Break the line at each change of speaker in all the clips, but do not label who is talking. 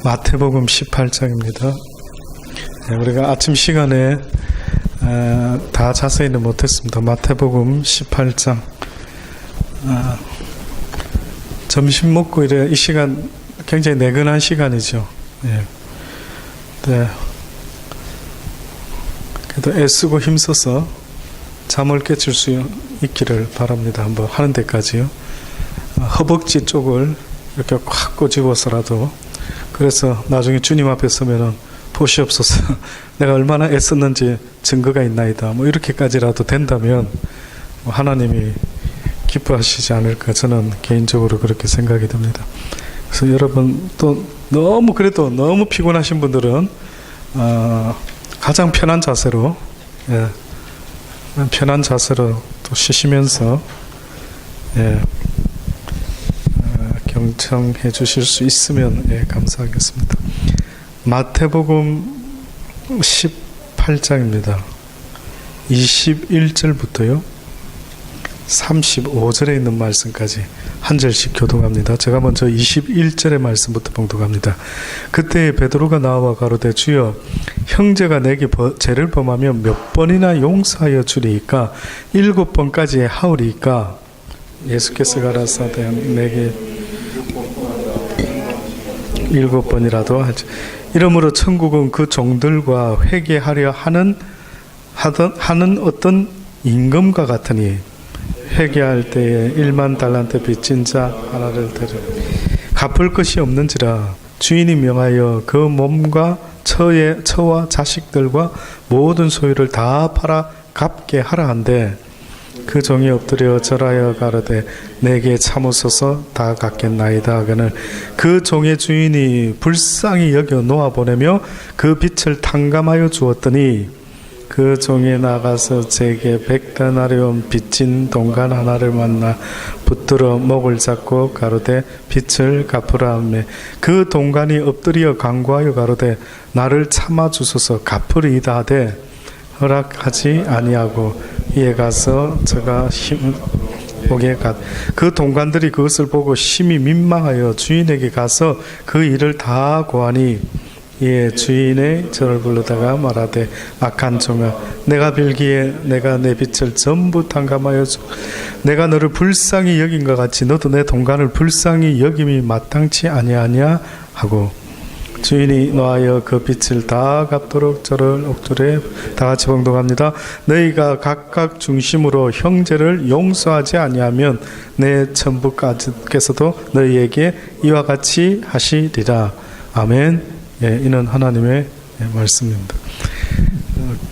마태복음 18장입니다. 우리가 아침 시간에 다 자세히는 못했습니다. 마태복음 18장. 점심 먹고 이래 이 시간 굉장히 내근한 시간이죠. 네. 그래도 애쓰고 힘써서 잠을 깨칠 수 있기를 바랍니다. 한번 하는 데까지요. 허벅지 쪽을 이렇게 확 꼬집어서라도, 그래서 나중에 주님 앞에 서면은 보시옵소서 내가 얼마나 애썼는지 증거가 있나이다, 뭐 이렇게까지라도 된다면 하나님이 기뻐하시지 않을까, 저는 개인적으로 그렇게 생각이 듭니다. 그래서 여러분, 또 너무 피곤하신 분들은 가장 편한 자세로, 편한 자세로 또 쉬시면서 경청해 주실 수 있으면 감사하겠습니다. 마태복음 18장입니다. 21절부터요 35절에 있는 말씀까지 한 절씩 교독합니다. 제가 먼저 21절의 말씀부터 봉독합니다. 그때 베드로가 나와 가로되 주여, 형제가 내게 죄를 범하면 몇 번이나 용서하여 주리이까? 7번까지 하오리이까? 예수께서 가라사대 내게 7번이라도 하지. 이러므로 천국은 그 종들과 회개하려 하는 어떤 임금과 같으니, 회개할 때에 1만 달란트 빚진 자 하나를 데려 갚을 것이 없는지라 주인이 명하여 그 몸과 처와 자식들과 모든 소유를 다 팔아 갚게 하라 한데, 그 종이 엎드려 절하여 가로되 내게 참으소서 다 갚겠나이다 하거늘 그 종의 주인이 불쌍히 여겨 놓아보내며 그 빚을 탕감하여 주었더니, 그 종이 나가서 제게 100데나리온 빚진 동간 하나를 만나 붙들어 목을 잡고 가로되 빚을 갚으라 하매, 그 동간이 엎드려 간구하여 가로되 나를 참아 주소서 갚으리이다 하되 허락하지 아니하고 이에 가서 저가 오게 그 동관들이 그것을 보고 심히 민망하여 주인에게 가서 그 일을 다 고하니, 이에 주인의 저를 불러다가 말하되 악한 종아, 내가 빌기에 내가 내 빚을 전부 탕감하여 주. 내가 너를 불쌍히 여긴 것 같이 너도 내 동관을 불쌍히 여김이 마땅치 아니하냐 하고, 주인이 노하여 그 빚을 다 갚도록 저를 옥졸해. 다 같이 봉독합니다. 너희가 각각 중심으로 형제를 용서하지 아니하면 내 천부께서도 너희에게 이와 같이 하시리라. 아멘. 이는 하나님의 말씀입니다.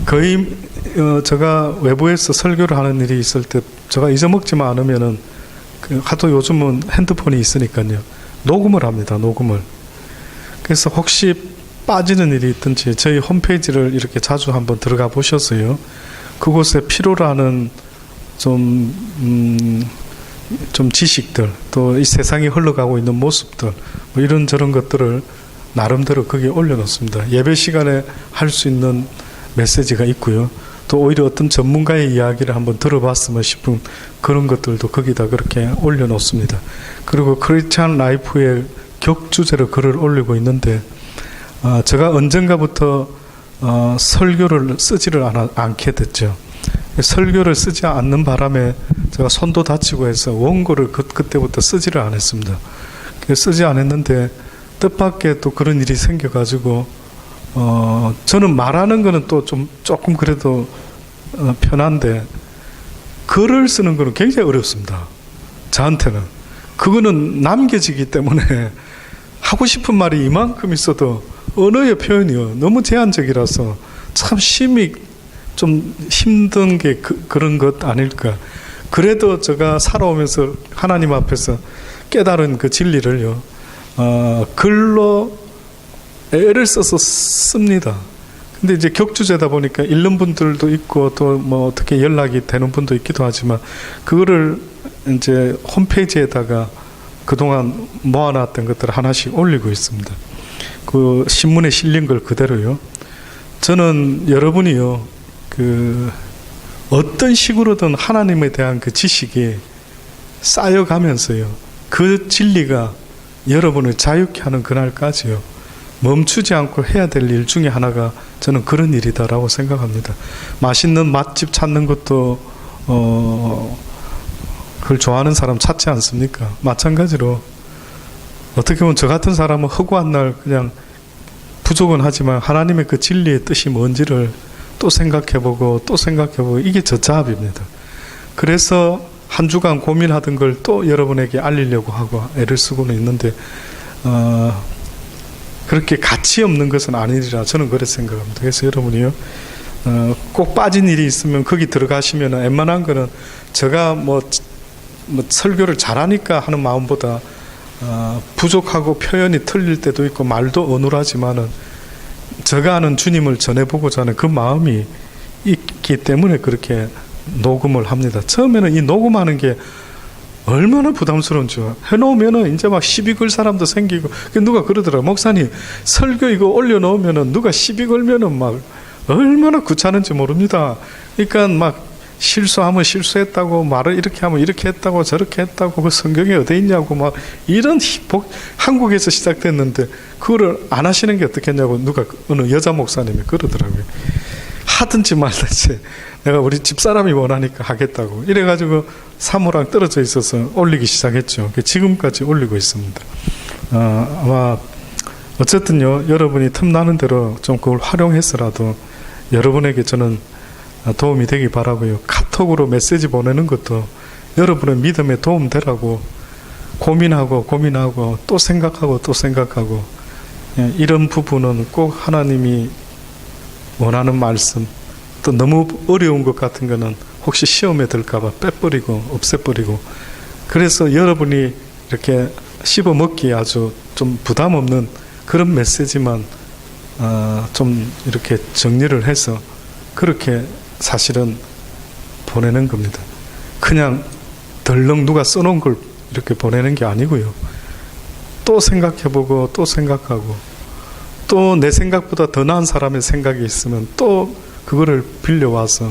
거의 제가 외부에서 설교를 하는 일이 있을 때 제가 잊어먹지만 않으면은 하도 요즘은 핸드폰이 있으니까요, 녹음을 합니다. 녹음을. 그래서 혹시 빠지는 일이 있든지 저희 홈페이지를 이렇게 자주 한번 들어가 보셨어요. 그곳에 필요로 하는 좀 지식들, 또 이 세상이 흘러가고 있는 모습들, 뭐 이런저런 것들을 나름대로 거기에 올려놓습니다. 예배 시간에 할 수 있는 메시지가 있고요. 또 오히려 어떤 전문가의 이야기를 한번 들어봤으면 싶은 그런 것들도 거기다 그렇게 올려놓습니다. 그리고 크리스찬 라이프의 격주제로 글을 올리고 있는데, 제가 언젠가부터 설교를 쓰지를 않게 됐죠. 설교를 쓰지 않는 바람에 제가 손도 다치고 해서 원고를 그때부터 쓰지를 않았습니다. 쓰지 않았는데 뜻밖의 또 그런 일이 생겨가지고, 저는 말하는 거는 또 조금 그래도 편한데 글을 쓰는 거는 굉장히 어렵습니다. 저한테는. 그거는 남겨지기 때문에 하고 싶은 말이 이만큼 있어도 언어의 표현이요 너무 제한적이라서 참 심히 좀 힘든 게 그런 것 아닐까. 그래도 제가 살아오면서 하나님 앞에서 깨달은 그 진리를요, 글로 애를 써서 씁니다. 근데 이제 격주제다 보니까 읽는 분들도 있고 또 뭐 어떻게 연락이 되는 분도 있기도 하지만, 그거를 이제 홈페이지에다가 그동안 모아놨던 것들을 하나씩 올리고 있습니다. 그 신문에 실린 걸 그대로요. 저는 여러분이요, 어떤 식으로든 하나님에 대한 그 지식이 쌓여가면서요, 그 진리가 여러분을 자유케 하는 그날까지요, 멈추지 않고 해야 될 일 중에 하나가 저는 그런 일이다라고 생각합니다. 맛있는 맛집 찾는 것도 그걸 좋아하는 사람 찾지 않습니까? 마찬가지로 어떻게 보면 저 같은 사람은 허구한 날 그냥 부족은 하지만 하나님의 그 진리의 뜻이 뭔지를 또 생각해보고 또 생각해보고, 이게 저 자업입니다. 그래서 한 주간 고민하던 걸 또 여러분에게 알리려고 하고 애를 쓰고는 있는데 그렇게 가치 없는 것은 아니리라 저는 그렇게 생각합니다. 그래서 여러분이요, 꼭 빠진 일이 있으면 거기 들어가시면 웬만한 거는 제가 뭐 설교를 잘하니까 하는 마음보다 부족하고 표현이 틀릴 때도 있고 말도 어눌하지만은 제가 아는 주님을 전해보고자 하는 그 마음이 있기 때문에 그렇게 녹음을 합니다. 처음에는 이 녹음하는 게 얼마나 부담스러운지 해놓으면은 이제 막 시비 걸 사람도 생기고, 누가 그러더라고요. 목사님, 설교 이거 올려놓으면은 누가 시비 걸면은 막 얼마나 귀찮은지 모릅니다. 그러니까 막 실수하면 실수했다고, 말을 이렇게 하면 이렇게 했다고, 저렇게 했다고, 그 성경에 어디 있냐고, 막 이런 한국에서 시작됐는데 그거를 안 하시는 게 어떻겠냐고 누가, 어느 여자 목사님이 그러더라고요. 하든지 말든지 내가 우리 집사람이 원하니까 하겠다고. 이래가지고 사무랑 떨어져 있어서 올리기 시작했죠. 지금까지 올리고 있습니다. 아마 어쨌든요, 여러분이 틈나는 대로 좀 그걸 활용해서라도 여러분에게 저는 도움이 되기 바라고요. 카톡으로 메시지 보내는 것도 여러분의 믿음에 도움 되라고 고민하고 또 생각하고 이런 부분은 꼭 하나님이 원하는 말씀, 또 너무 어려운 것 같은 거는 혹시 시험에 들까봐 빼버리고 없애버리고, 그래서 여러분이 이렇게 씹어 먹기에 아주 좀 부담 없는 그런 메시지만 좀 이렇게 정리를 해서 그렇게 사실은 보내는 겁니다. 그냥 덜렁 누가 써놓은 걸 이렇게 보내는 게 아니고요. 또 생각해보고 또 생각하고, 또 내 생각보다 더 나은 사람의 생각이 있으면 또 그거를 빌려와서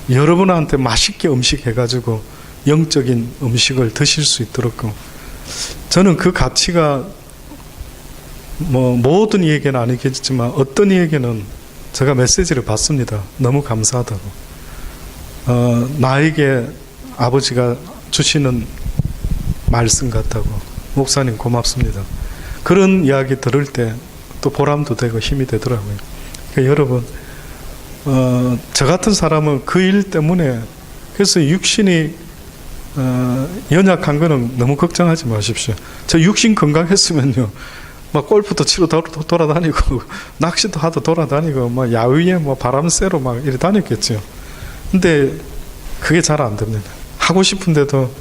여러분한테 맛있게 음식해가지고 영적인 음식을 드실 수 있도록, 저는 그 가치가 뭐 모든 이에게는 아니겠지만 어떤 이에게는 제가 메시지를 받습니다. 너무 감사하다고. 나에게 아버지가 주시는 말씀 같다고. 목사님 고맙습니다. 그런 이야기 들을 때 또 보람도 되고 힘이 되더라고요. 그러니까 여러분, 저 같은 사람은 그 일 때문에, 그래서 육신이 연약한 거는 너무 걱정하지 마십시오. 저 육신 건강했으면요, 막 골프도 치러 돌아다니고 낚시도 하도 돌아다니고 막 야외에 뭐 바람 쐬러 막 이래 다녔겠죠. 근데 그게 잘 안 됩니다. 하고 싶은데도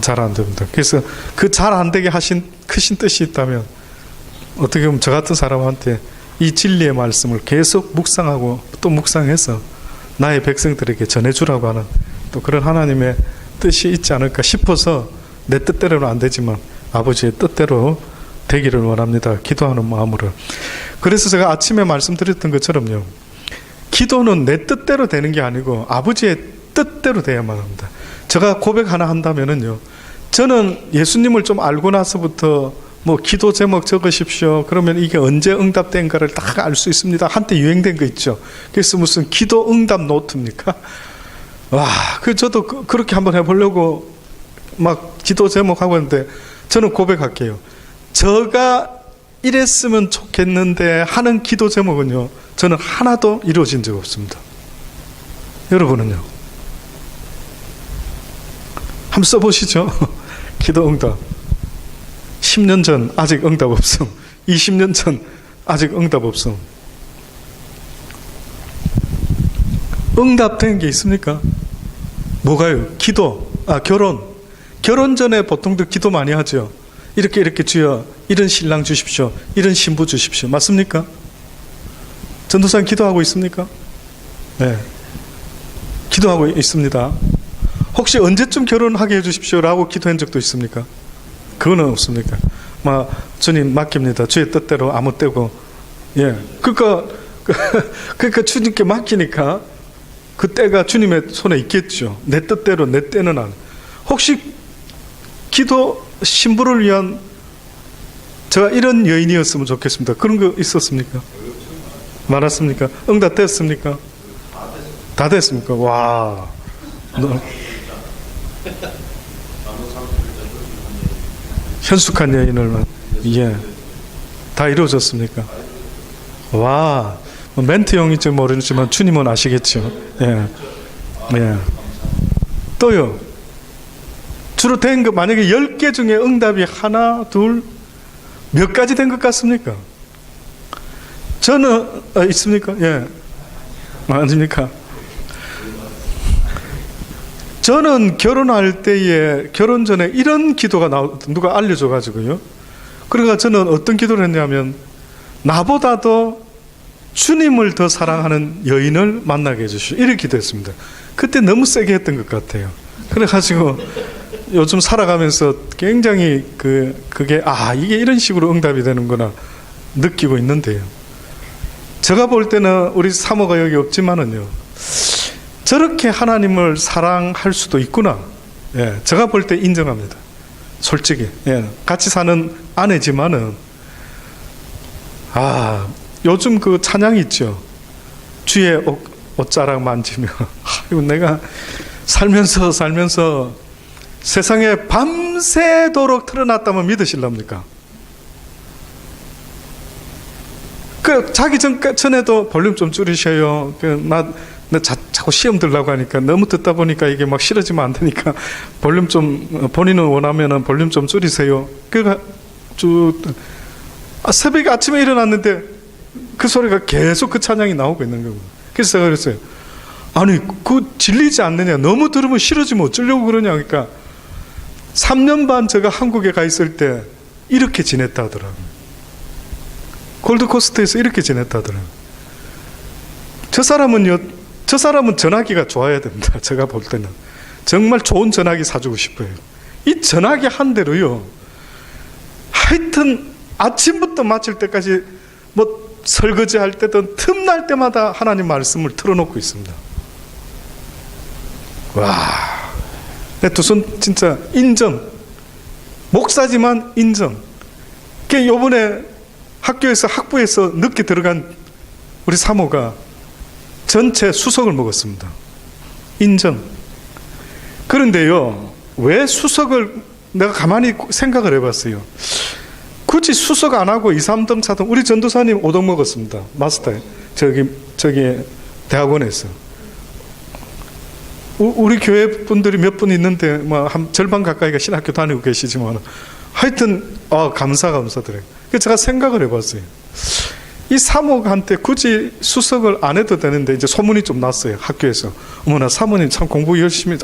잘 안 됩니다. 그래서 그 잘 안 되게 하신 크신 뜻이 있다면 어떻게 보면 저 같은 사람한테 이 진리의 말씀을 계속 묵상하고 또 묵상해서 나의 백성들에게 전해주라고 하는 또 그런 하나님의 뜻이 있지 않을까 싶어서, 내 뜻대로는 안 되지만 아버지의 뜻대로 되기를 원합니다. 기도하는 마음으로. 그래서 제가 아침에 말씀드렸던 것처럼요, 기도는 내 뜻대로 되는 게 아니고 아버지의 뜻대로 돼야만 합니다. 제가 고백 하나 한다면은요, 저는 예수님을 좀 알고 나서부터 뭐 기도 제목 적으십시오. 그러면 이게 언제 응답된가를 딱 알 수 있습니다. 한때 유행된 거 있죠. 그래서 무슨 기도 응답 노트입니까? 와, 저도 그렇게 한번 해보려고 막 기도 제목 하고 있는데, 저는 고백할게요. 제가 이랬으면 좋겠는데 하는 기도 제목은요, 저는 하나도 이루어진 적 없습니다. 여러분은요? 한번 써보시죠. 기도 응답. 10년 전 아직 응답 없음. 20년 전 아직 응답 없음. 응답된 게 있습니까? 뭐가요? 기도. 결혼 전에 보통들 기도 많이 하죠. 이렇게 주여 이런 신랑 주십시오, 이런 신부 주십시오. 맞습니까? 전도사님 기도하고 있습니까? 네, 기도하고 있습니다. 혹시 언제쯤 결혼하게 해주십시오 라고 기도한 적도 있습니까? 그거는 없습니까? 주님 맡깁니다. 주의 뜻대로 아무 때고. 예, 그러니까 주님께 맡기니까 그 때가 주님의 손에 있겠죠. 내 뜻대로, 내 때는 안. 혹시 기도 신부를 위한 제가 이런 여인이었으면 좋겠습니다. 그런 거 있었습니까? 많았습니까? 응답됐습니까? 다 됐습니까? 와. 현숙한 여인을, 예. 다 이루어졌습니까? 와. 멘트형인지 모르지만 주님은 아시겠죠? 예. 예. 또요. 주로 된 거, 만약에 10개 중에 응답이 하나, 둘, 몇 가지 된 것 같습니까? 저는, 있습니까? 예. 아닙니까? 저는 결혼할 때에, 결혼 전에 이런 기도가 누가 알려줘가지고요. 그러니까 저는 어떤 기도를 했냐면, 나보다도 주님을 더 사랑하는 여인을 만나게 해주시오. 이렇게 기도했습니다. 그때 너무 세게 했던 것 같아요. 그래가지고, 요즘 살아가면서 굉장히 그게, 이게 이런 식으로 응답이 되는구나 느끼고 있는데요. 제가 볼 때는 우리 사모가 여기 없지만은요, 저렇게 하나님을 사랑할 수도 있구나. 예, 제가 볼 때 인정합니다. 솔직히. 예, 같이 사는 아내지만은, 요즘 그 찬양이 있죠. 주의 옷자락 만지며. 이거 내가 살면서 세상에 밤새도록 틀어놨다면 믿으실랍니까? 자기 전에도 볼륨 좀 줄이셔요. 나 자꾸 시험 들라고 하니까 너무 듣다 보니까 이게 막 싫어지면 안 되니까 볼륨 좀, 본인은 원하면은 볼륨 좀 줄이세요. 새벽에 아침에 일어났는데 그 소리가 계속 그 찬양이 나오고 있는 거고. 그래서 제가 그랬어요. 아니, 질리지 않느냐. 너무 들으면 싫어지면 어쩌려고 그러냐. 그러니까 3년 반 제가 한국에 가 있을 때 이렇게 지냈다 하더라고요. 골드코스트에서 이렇게 지냈다 하더라고요. 저 사람은 전화기가 좋아야 됩니다. 제가 볼 때는. 정말 좋은 전화기 사주고 싶어요. 이 전화기 한 대로요. 하여튼 아침부터 마칠 때까지 설거지 할 때든 틈날 때마다 하나님 말씀을 틀어놓고 있습니다. 와. 내 두 손 진짜 인정. 목사지만 인정. 요번에 학부에서 늦게 들어간 우리 사모가 전체 수석을 먹었습니다. 인정. 그런데요, 왜 수석을, 내가 가만히 생각을 해봤어요. 굳이 수석 안 하고 2, 3등, 4등, 우리 전도사님 5등 먹었습니다. 마스터에. 저기 대학원에서. 우리 교회 분들이 몇 분 있는데, 한 절반 가까이가 신학교 다니고 계시지만, 하여튼, 감사드려요. 그래서 제가 생각을 해봤어요. 이 사모한테 굳이 수석을 안 해도 되는데, 이제 소문이 좀 났어요. 학교에서. 어머나, 사모님 참 공부 열심히,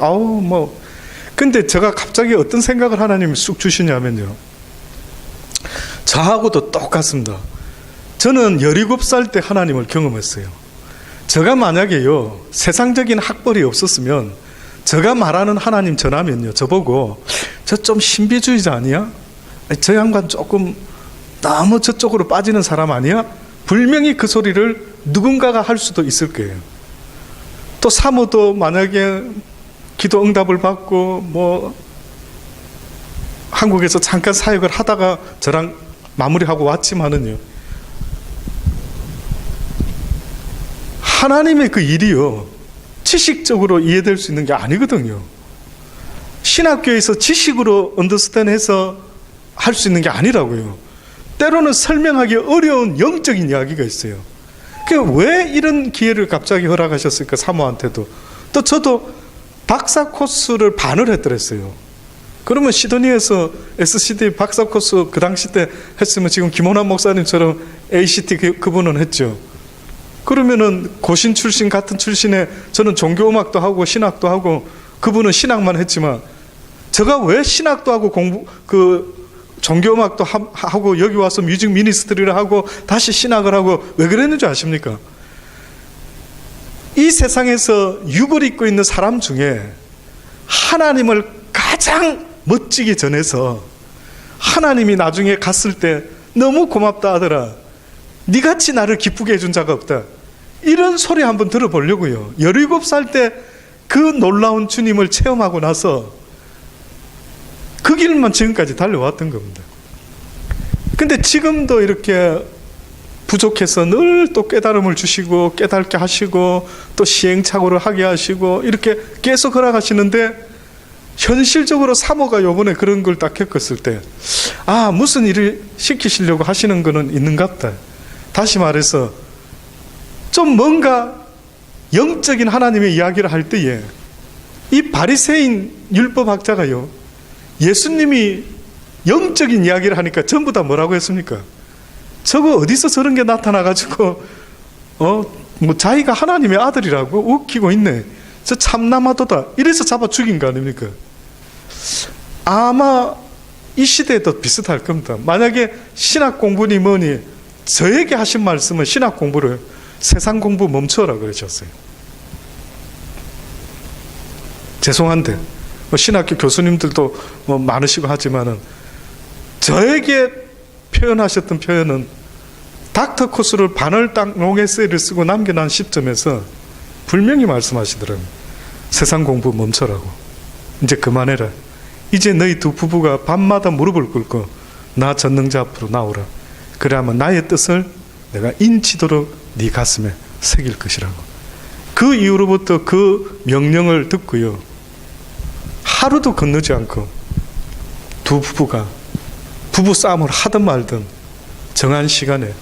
근데 제가 갑자기 어떤 생각을 하나님이 쑥 주시냐면요. 저하고도 똑같습니다. 저는 17살 때 하나님을 경험했어요. 제가 만약에요, 세상적인 학벌이 없었으면, 제가 말하는 하나님 전하면요, 저보고, 저 좀 신비주의자 아니야? 저 양반 조금 너무 저쪽으로 빠지는 사람 아니야? 분명히 그 소리를 누군가가 할 수도 있을 거예요. 또 사모도 만약에 기도 응답을 받고, 한국에서 잠깐 사역을 하다가 저랑 마무리하고 왔지만은요, 하나님의 그 일이요, 지식적으로 이해될 수 있는 게 아니거든요. 신학교에서 지식으로 언더스탠해서 할 수 있는 게 아니라고요. 때로는 설명하기 어려운 영적인 이야기가 있어요. 왜 이런 기회를 갑자기 허락하셨을까, 사모한테도. 또 저도 박사 코스를 반을 했더랬어요. 그러면 시드니에서 SCD 박사 코스 그 당시 때 했으면 지금 김원환 목사님처럼 ACT 그분은 했죠. 그러면은 고신 출신 같은 출신에 저는 종교음악도 하고 신학도 하고, 그분은 신학만 했지만 제가 왜 신학도 하고 종교음악도 하고 여기 와서 뮤직 미니스트리를 하고 다시 신학을 하고 왜 그랬는지 아십니까? 이 세상에서 육을 입고 있는 사람 중에 하나님을 가장 멋지게 전해서 하나님이 나중에 갔을 때 너무 고맙다 하더라, 니같이 나를 기쁘게 해준 자가 없다, 이런 소리 한번 들어보려고요. 17살 때 그 놀라운 주님을 체험하고 나서 그 길만 지금까지 달려왔던 겁니다. 근데 지금도 이렇게 부족해서 늘 또 깨달음을 주시고 깨닫게 하시고 또 시행착오를 하게 하시고 이렇게 계속 허락하시는데, 현실적으로 사모가 요번에 그런 걸 딱 겪었을 때, 아, 무슨 일을 시키시려고 하시는 거는 있는 것 같다. 다시 말해서 좀 뭔가 영적인 하나님의 이야기를 할 때에 이 바리새인 율법학자가요, 예수님이 영적인 이야기를 하니까 전부 다 뭐라고 했습니까? 저거 어디서 저런 게 나타나가지고 뭐 자기가 하나님의 아들이라고 웃기고 있네, 저 참남하도다, 이래서 잡아 죽인 거 아닙니까? 아마 이 시대에도 비슷할 겁니다. 만약에 신학 공부니 뭐니 저에게 하신 말씀은 신학 공부를 세상 공부 멈춰라 그러셨어요. 죄송한데 신학교 교수님들도 뭐 많으시고 하지만은 저에게 표현하셨던 표현은 닥터 코스를 반을 딱 롱에세이를 쓰고 남겨놓은 시점에서 분명히 말씀하시더라고요. 세상 공부 멈춰라고. 이제 그만해라. 이제 너희 두 부부가 밤마다 무릎을 꿇고 나 전능자 앞으로 나오라. 그래야만 나의 뜻을 내가 인치도록 네 가슴에 새길 것이라고. 그 이후로부터 그 명령을 듣고요, 하루도 건너지 않고 두 부부가 부부 싸움을 하든 말든 정한 시간에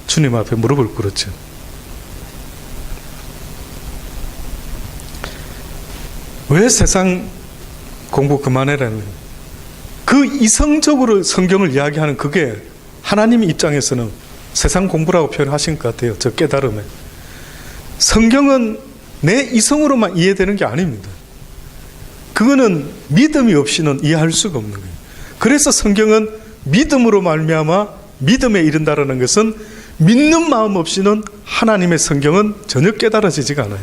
주님 앞에 무릎을 꿇었죠. 왜 세상 공부 그만해라는, 그 이성적으로 성경을 이야기하는 그게 하나님 입장에서는 세상 공부라고 표현하신 것 같아요. 저 깨달음에. 성경은 내 이성으로만 이해되는 게 아닙니다. 그거는 믿음이 없이는 이해할 수가 없는 거예요. 그래서 성경은 믿음으로 말미암아 믿음에 이른다라는 것은, 믿는 마음 없이는 하나님의 성경은 전혀 깨달아지지가 않아요.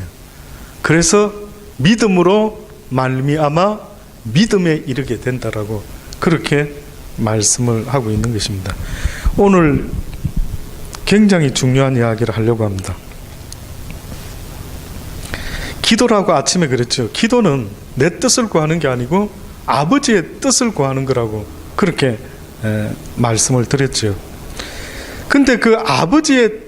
그래서 믿음으로 말미암아 믿음에 이르게 된다라고 그렇게 말씀을 하고 있는 것입니다. 오늘 굉장히 중요한 이야기를 하려고 합니다. 기도라고 아침에 그랬죠. 기도는 내 뜻을 구하는 게 아니고 아버지의 뜻을 구하는 거라고 그렇게 말씀을 드렸죠. 근데 그 아버지의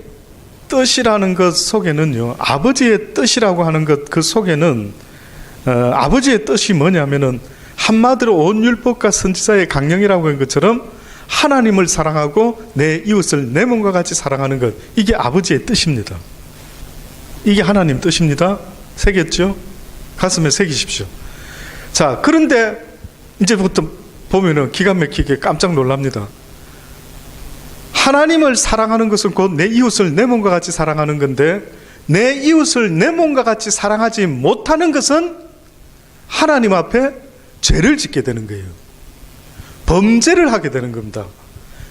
뜻이라는 것 속에는요, 아버지의 뜻이라고 하는 것 그 속에는 아버지의 뜻이 뭐냐면은 한마디로 온 율법과 선지자의 강령이라고 한 것처럼 하나님을 사랑하고 내 이웃을 내 몸과 같이 사랑하는 것, 이게 아버지의 뜻입니다. 이게 하나님 뜻입니다. 새겼죠? 가슴에 새기십시오. 자, 그런데 이제부터 보면은 기가 막히게 깜짝 놀랍니다. 하나님을 사랑하는 것은 곧 내 이웃을 내 몸과 같이 사랑하는 건데, 내 이웃을 내 몸과 같이 사랑하지 못하는 것은 하나님 앞에 죄를 짓게 되는 거예요. 범죄를 하게 되는 겁니다.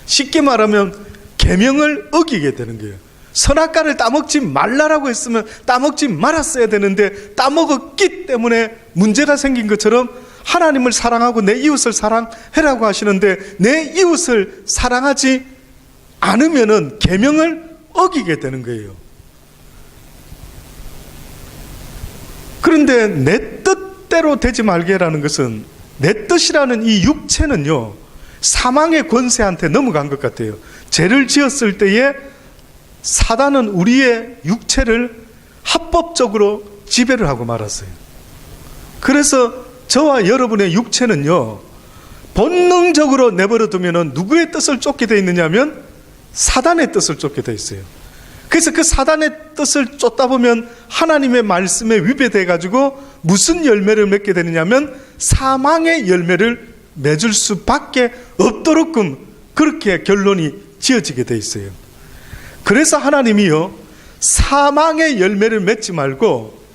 쉽게 말하면 계명을 어기게 되는 거예요. 선악과를 따먹지 말라라고 했으면 따먹지 말았어야 되는데 따먹었기 때문에 문제가 생긴 것처럼, 하나님을 사랑하고 내 이웃을 사랑해라고 하시는데 내 이웃을 사랑하지 않으면은 계명을 어기게 되는 거예요. 그런데 내 뜻대로 되지 말게라는 것은, 내 뜻이라는 이 육체는요, 사망의 권세한테 넘어간 것 같아요. 죄를 지었을 때에 사단은 우리의 육체를 합법적으로 지배를 하고 말았어요. 그래서 저와 여러분의 육체는요, 본능적으로 내버려 두면은 누구의 뜻을 쫓게 되어 있느냐면 사단의 뜻을 쫓게 되어 있어요. 그래서 그 사단의 뜻을 쫓다 보면 하나님의 말씀에 위배돼 가지고 무슨 열매를 맺게 되느냐면 사망의 열매를 맺을 수밖에 없도록끔 그렇게 결론이 지어지게 되어 있어요. 그래서 하나님이요, 사망의 열매를 맺지 말고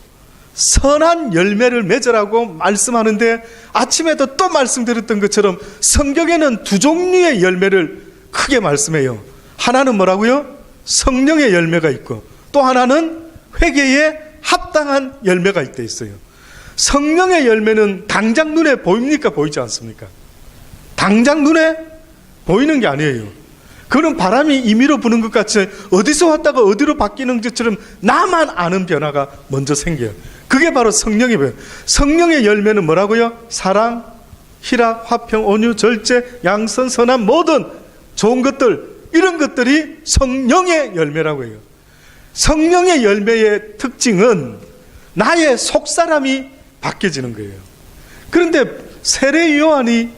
선한 열매를 맺으라고 말씀하는데, 아침에도 또 말씀드렸던 것처럼 성경에는 두 종류의 열매를 크게 말씀해요. 하나는 뭐라고요? 성령의 열매가 있고, 또 하나는 회개에 합당한 열매가 있대 있어요. 성령의 열매는 당장 눈에 보입니까? 보이지 않습니까? 당장 눈에 보이는 게 아니에요. 그는 바람이 임의로 부는 것 같이 어디서 왔다가 어디로 바뀌는 것처럼 나만 아는 변화가 먼저 생겨요. 그게 바로 성령의 변화. 성령의 열매는 뭐라고요? 사랑, 희락, 화평, 온유, 절제, 양선, 선한 모든 좋은 것들, 이런 것들이 성령의 열매라고 해요. 성령의 열매의 특징은 나의 속사람이 바뀌어지는 거예요. 그런데 세례 요한이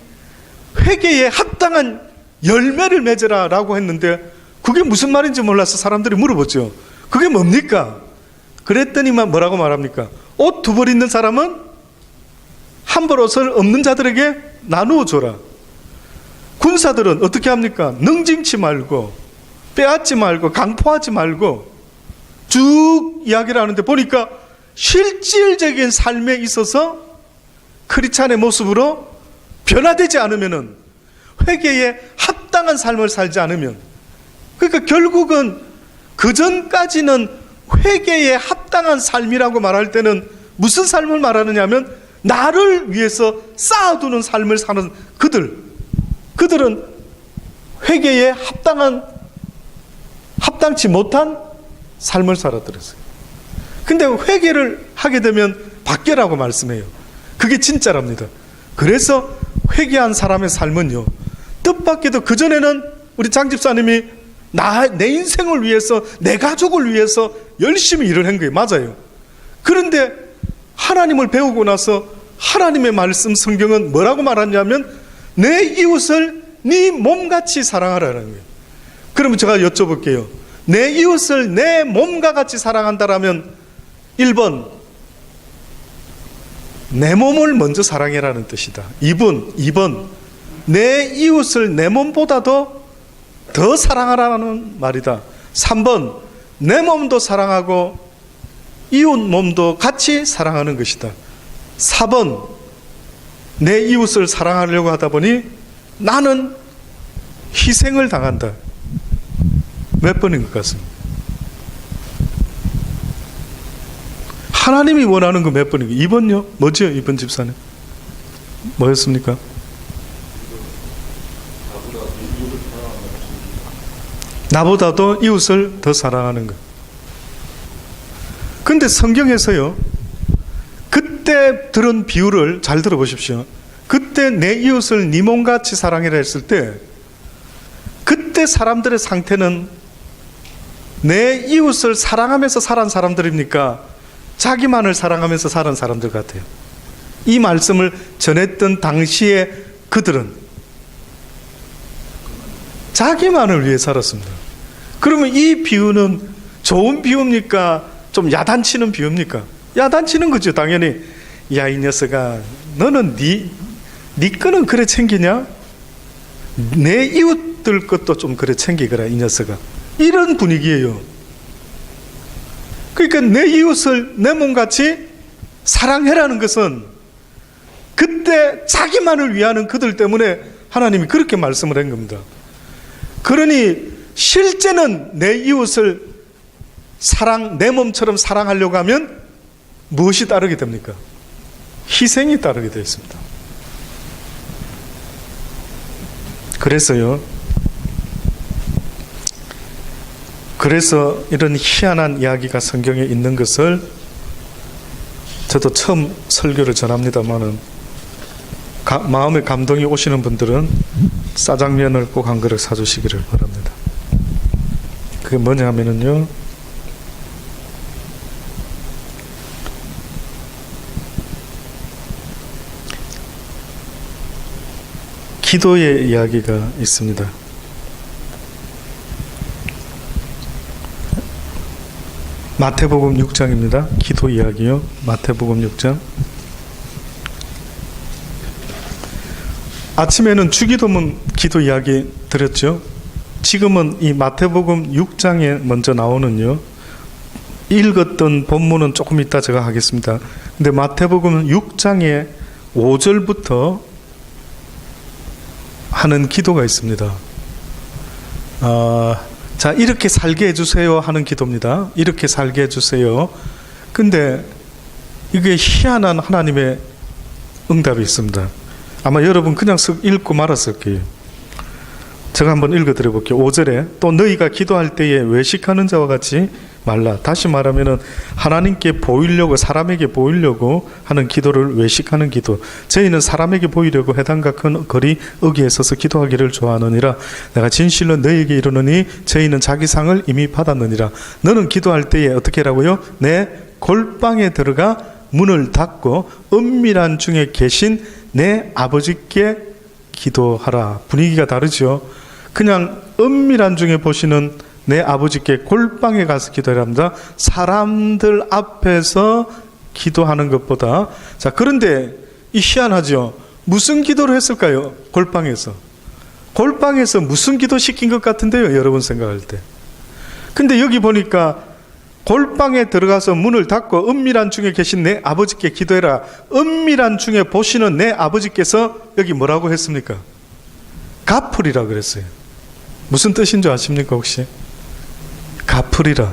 회개에 합당한 열매를 맺으라 라고 했는데 그게 무슨 말인지 몰라서 사람들이 물어보죠. 그게 뭡니까? 그랬더니만 뭐라고 말합니까? 옷 두 벌 있는 사람은 한 벌 옷을 없는 자들에게 나누어 줘라. 군사들은 어떻게 합니까? 능징치 말고 빼앗지 말고 강포하지 말고 쭉 이야기를 하는데 보니까 실질적인 삶에 있어서 크리스찬의 모습으로 변화되지 않으면은, 회개에 합당한 삶을 살지 않으면, 그러니까 결국은 그 전까지는 회개에 합당한 삶이라고 말할 때는 무슨 삶을 말하느냐 하면 나를 위해서 쌓아두는 삶을 사는 그들은 회개에 합당치 못한 삶을 살아들었어요. 근데 회개를 하게 되면 바뀌라고 말씀해요. 그게 진짜랍니다. 그래서 회개한 사람의 삶은요, 뜻밖에도 그전에는 우리 장 집사님이 내 인생을 위해서, 내 가족을 위해서 열심히 일을 한 거예요. 맞아요. 그런데 하나님을 배우고 나서 하나님의 말씀 성경은 뭐라고 말하냐면 내 이웃을 네 몸같이 사랑하라는 거예요. 그러면 제가 여쭤볼게요. 내 이웃을 내 몸과 같이 사랑한다라면 1번 내 몸을 먼저 사랑해라는 뜻이다. 2번 내 이웃을 내 몸보다도 더 사랑하라는 말이다. 3번 내 몸도 사랑하고 이웃 몸도 같이 사랑하는 것이다. 4번 내 이웃을 사랑하려고 하다 보니 나는 희생을 당한다. 몇 번인 것 같습니다. 하나님이 원하는 거 몇 번인 거? 2번요? 뭐죠? 2번 집사님 뭐였습니까? 나보다도 이웃을 더 사랑하는 것. 근데 성경에서요, 그때 들은 비유를 잘 들어보십시오. 그때 내 이웃을 네 몸같이 사랑해라 했을 때, 그때 사람들의 상태는 내 이웃을 사랑하면서 살은 사람들입니까? 자기만을 사랑하면서 살은 사람들 같아요. 이 말씀을 전했던 당시에 그들은 자기만을 위해 살았습니다. 그러면 이 비유는 좋은 비유입니까? 좀 야단치는 비유입니까? 야단치는 거죠, 당연히. 야, 이 녀석아, 너는 네 거는 그래 챙기냐? 내 이웃들 것도 좀 그래 챙기거라, 이 녀석아. 이런 분위기예요. 그러니까 내 이웃을 내 몸같이 사랑해라는 것은 그때 자기만을 위하는 그들 때문에 하나님이 그렇게 말씀을 한 겁니다. 그러니 실제는 내 이웃을 내 몸처럼 사랑하려고 하면 무엇이 따르게 됩니까? 희생이 따르게 되어 있습니다. 그래서 이런 희한한 이야기가 성경에 있는 것을 저도 처음 설교를 전합니다만은 마음에 감동이 오시는 분들은 짜장면을 꼭 한 그릇 사주시기를 바랍니다. 그게 뭐냐 하면은요, 기도의 이야기가 있습니다. 마태복음 6장입니다. 기도 이야기요. 마태복음 6장. 아침에는 주기도문 기도 이야기 드렸죠. 지금은 이 마태복음 6장에 먼저 나오는요, 읽었던 본문은 조금 이따 제가 하겠습니다. 근데 마태복음 6장의 5절부터 하는 기도가 있습니다. 자, 이렇게 살게 해주세요 하는 기도입니다. 이렇게 살게 해주세요. 근데 이게 희한한 하나님의 응답이 있습니다. 아마 여러분 그냥 쓱 읽고 말았을 거예요. 제가 한번 읽어드려 볼게요. 5절에 또 너희가 기도할 때에 외식하는 자와 같이 말라. 다시 말하면은 하나님께 보이려고, 사람에게 보이려고 하는 기도를 외식하는 기도. 저희는 사람에게 보이려고 회당과 큰 거리 어귀에 서서 기도하기를 좋아하느니라. 내가 진실로 너희에게 이르노니 저희는 자기 상을 이미 받았느니라. 너는 기도할 때에 어떻게 하라고요? 내 골방에 들어가 문을 닫고 은밀한 중에 계신 내 아버지께 기도하라. 분위기가 다르죠. 그냥 은밀한 중에 보시는 내 아버지께 골방에 가서 기도해야 합니다. 사람들 앞에서 기도하는 것보다. 자, 그런데 이 희한하죠. 무슨 기도를 했을까요? 골방에서. 골방에서 무슨 기도 시킨 것 같은데요, 여러분 생각할 때. 근데 여기 보니까 골방에 들어가서 문을 닫고 은밀한 중에 계신 내 아버지께 기도해라. 은밀한 중에 보시는 내 아버지께서 여기 뭐라고 했습니까? 갚으리라 그랬어요. 무슨 뜻인 줄 아십니까 혹시? 갚으리라.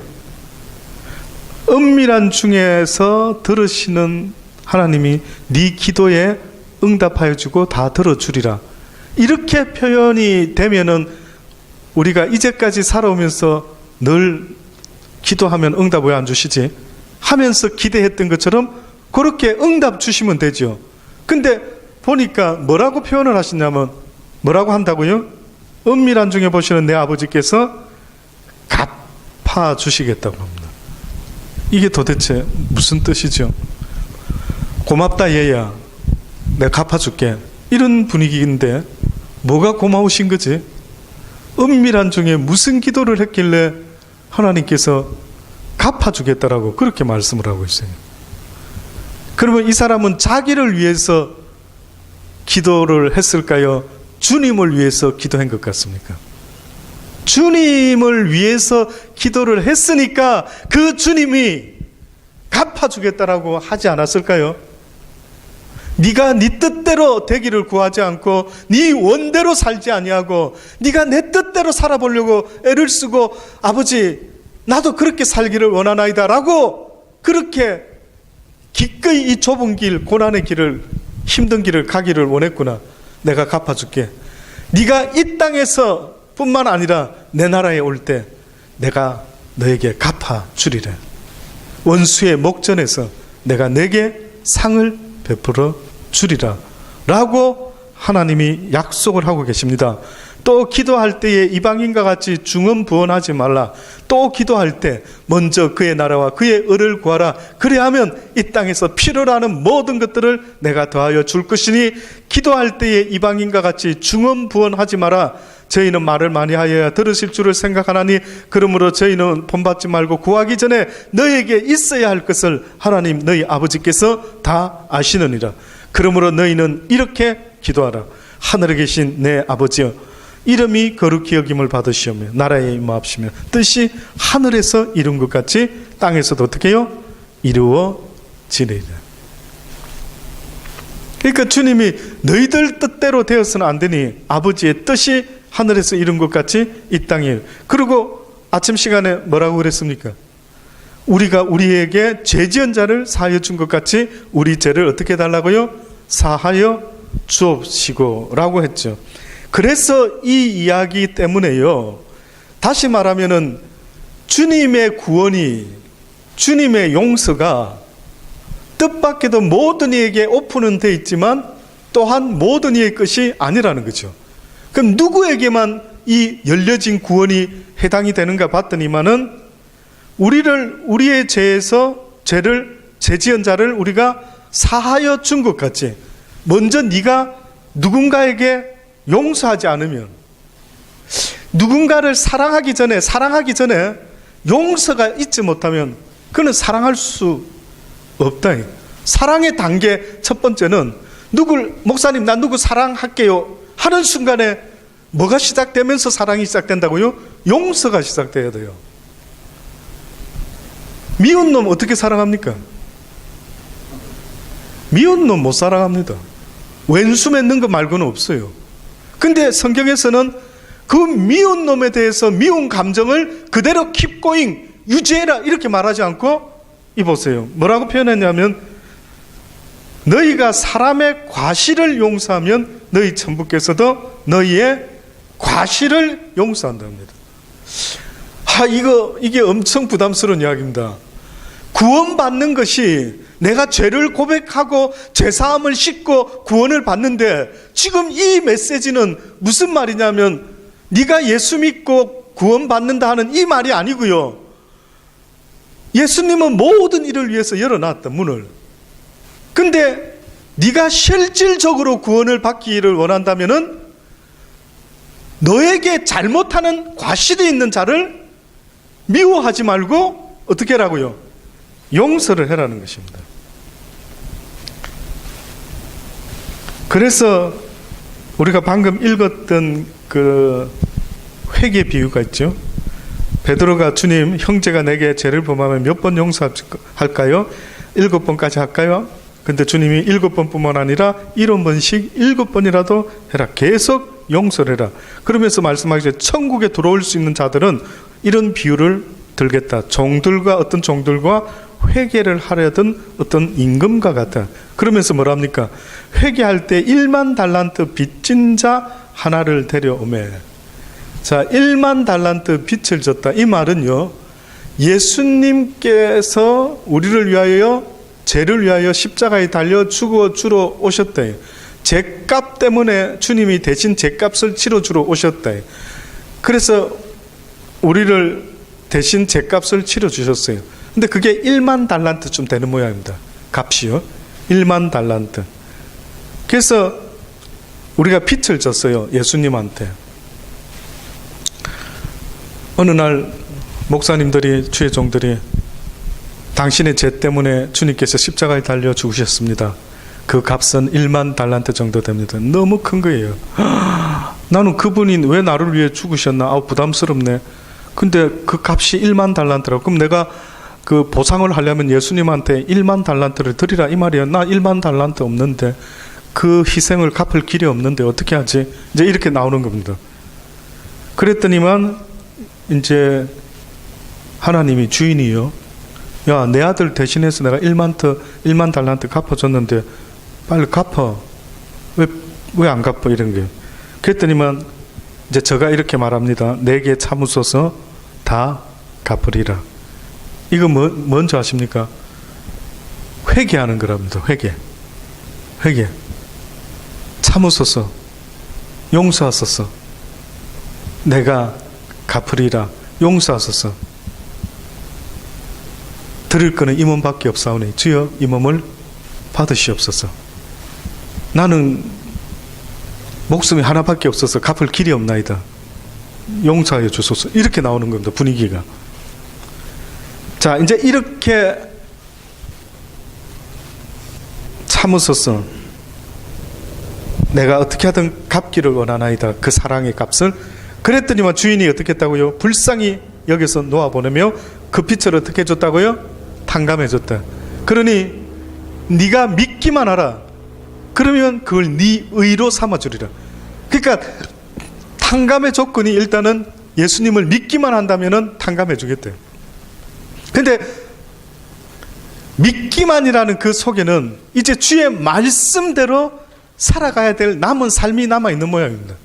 은밀한 중에서 들으시는 하나님이 네 기도에 응답하여 주고 다 들어주리라. 이렇게 표현이 되면은 우리가 이제까지 살아오면서 늘 기도하면 응답 왜 안 주시지? 하면서 기대했던 것처럼 그렇게 응답 주시면 되죠. 근데 보니까 뭐라고 표현을 하시냐면 뭐라고 한다고요? 은밀한 중에 보시는 내 아버지께서 갚아 주시겠다고 합니다. 이게 도대체 무슨 뜻이죠? 고맙다 얘야, 내가 갚아줄게, 이런 분위기인데 뭐가 고마우신 거지? 은밀한 중에 무슨 기도를 했길래 하나님께서 갚아주겠다라고 그렇게 말씀을 하고 있어요. 그러면 이 사람은 자기를 위해서 기도를 했을까요? 주님을 위해서 기도한 것 같습니까? 주님을 위해서 기도를 했으니까 그 주님이 갚아주겠다라고 하지 않았을까요? 네가 네 뜻대로 되기를 구하지 않고 네 원대로 살지 아니하고 네가 내 뜻대로 살아보려고 애를 쓰고 아버지 나도 그렇게 살기를 원하나이다 라고 그렇게 기꺼이 이 좁은 길, 고난의 길을, 힘든 길을 가기를 원했구나. 내가 갚아줄게. 네가 이 땅에서 뿐만 아니라 내 나라에 올 때 내가 너에게 갚아주리라. 원수의 목전에서 내가 내게 상을 베풀어 주리라 라고 하나님이 약속을 하고 계십니다. 또 기도할 때에 이방인과 같이 중언부언하지 말라. 또 기도할 때 먼저 그의 나라와 그의 의를 구하라. 그래야하면 이 땅에서 필요로 하는 모든 것들을 내가 더하여 줄 것이니 기도할 때에 이방인과 같이 중언부언하지 마라. 저희는 말을 많이 하여야 들으실 줄을 생각하나니 그러므로 저희는 본받지 말고 구하기 전에 너에게 있어야 할 것을 하나님 너희 아버지께서 다 아시느니라. 그러므로 너희는 이렇게 기도하라. 하늘에 계신 내 아버지여, 이름이 거룩히 여김을 받으시오며 나라에 임하옵시며 뜻이 하늘에서 이룬 것 같이 땅에서도 어떻게 해요? 이루어지리라. 그러니까 주님이 너희들 뜻대로 되어서는 안 되니 아버지의 뜻이 하늘에서 이룬 것 같이 이 땅에. 그리고 아침 시간에 뭐라고 그랬습니까? 우리가 우리에게 죄 지은 자를 사하여 준 것 같이 우리 죄를 어떻게 해달라고요? 사하여 주옵시고 라고 했죠. 그래서 이 이야기 때문에요, 다시 말하면은 주님의 구원이, 주님의 용서가 뜻밖에도 모든 이에게 오픈은 돼 있지만 또한 모든 이의 것이 아니라는 거죠. 그럼 누구에게만 이 열려진 구원이 해당이 되는가 봤더니만은 우리의 죄에서 죄 지은 자를 우리가 사하여 준 것 같이, 먼저 네가 누군가에게 용서하지 않으면, 누군가를 사랑하기 전에 용서가 있지 못하면 그는 사랑할 수 없다. 사랑의 단계 첫 번째는 목사님 나 누구 사랑할게요 하는 순간에 뭐가 시작되면서 사랑이 시작된다고요? 용서가 시작돼야 돼요. 미운 놈 어떻게 사랑합니까? 미운 놈 못 사랑합니다. 왼수 맺는 거 말고는 없어요. 근데 성경에서는 그 미운 놈에 대해서 미운 감정을 그대로 keep going, 유지해라 이렇게 말하지 않고, 이 보세요. 뭐라고 표현했냐면 너희가 사람의 과실을 용서하면 너희 천부께서도 너희의 과실을 용서한답니다. 이게 엄청 부담스러운 이야기입니다. 구원받는 것이 내가 죄를 고백하고 죄사함을 씻고 구원을 받는데, 지금 이 메시지는 무슨 말이냐면 네가 예수 믿고 구원받는다 하는 이 말이 아니고요. 예수님은 모든 일을 위해서 열어놨다, 문을. 근데 네가 실질적으로 구원을 받기를 원한다면은 너에게 잘못하는 과실이 있는 자를 미워하지 말고 어떻게 하라고요? 용서를 해라는 것입니다. 그래서 우리가 방금 읽었던 그 회개 비유가 있죠. 베드로가 주님, 형제가 내게 죄를 범하면 몇 번 용서할까요? 7번까지 할까요? 근데 주님이 7번뿐만 아니라 70번씩 7번이라도 해라. 계속 용서를 해라. 그러면서 말씀하시죠. 천국에 들어올 수 있는 자들은 이런 비유를 들겠다. 어떤 종들과 회개를 하려던 어떤 임금과 같다. 그러면서 뭐랍니까? 회개할 때 1만 달란트 빚진 자 하나를 데려오매. 자, 1만 달란트 빚을 졌다. 이 말은요, 예수님께서 우리를 위하여, 죄를 위하여 십자가에 달려 죽어 주러 오셨다. 죄값 때문에 주님이 대신 죄값을 치러 주러 오셨다. 그래서 우리를 대신 죄값을 치러 주셨어요. 근데 그게 1만 달란트쯤 되는 모양입니다. 값이요. 1만 달란트. 그래서 우리가 빚을 졌어요. 예수님한테. 어느 날 목사님들이, 주의 종들이 당신의 죄 때문에 주님께서 십자가에 달려 죽으셨습니다. 그 값은 1만 달란트 정도 됩니다. 너무 큰 거예요. 나는 그분이 왜 나를 위해 죽으셨나? 부담스럽네. 근데 그 값이 1만 달란트라고. 그럼 내가 그 보상을 하려면 예수님한테 1만 달란트를 드리라 이 말이야. 나 1만 달란트 없는데, 그 희생을 갚을 길이 없는데 어떻게 하지? 이제 이렇게 나오는 겁니다. 그랬더니만 이제 하나님이, 주인이요, 야, 내 아들 대신해서 내가 1만 달란트 갚아줬는데 빨리 갚아. 왜 안 갚아? 이런 게. 그랬더니만 이제 저가 이렇게 말합니다. 내게 참으소서 다 갚으리라. 이거 뭔지 아십니까? 회개하는 거랍니다. 회개. 참으소서, 용서하소서, 내가 갚으리라, 용서하소서. 들을 거는 이 몸밖에 없사오니 주여 이 몸을 받으시옵소서. 나는 목숨이 하나밖에 없어서 갚을 길이 없나이다. 용서하여 주소서. 이렇게 나오는 겁니다. 분위기가. 자, 이제 이렇게 참으소서, 내가 어떻게 하든 갚기를 원하나이다. 그 사랑의 값을. 그랬더니만 주인이 어떻게 했다고요? 불쌍히 여기서 놓아보내며 그 빚을 어떻게 해줬다고요? 탕감해줬다. 그러니 네가 믿기만 하라. 그러면 그걸 네 의로 삼아주리라. 그러니까 탕감의 조건이 일단은 예수님을 믿기만 한다면은 탕감해주겠대요. 근데 믿기만이라는 그 속에는 이제 주의 말씀대로 살아가야 될 남은 삶이 남아있는 모양입니다.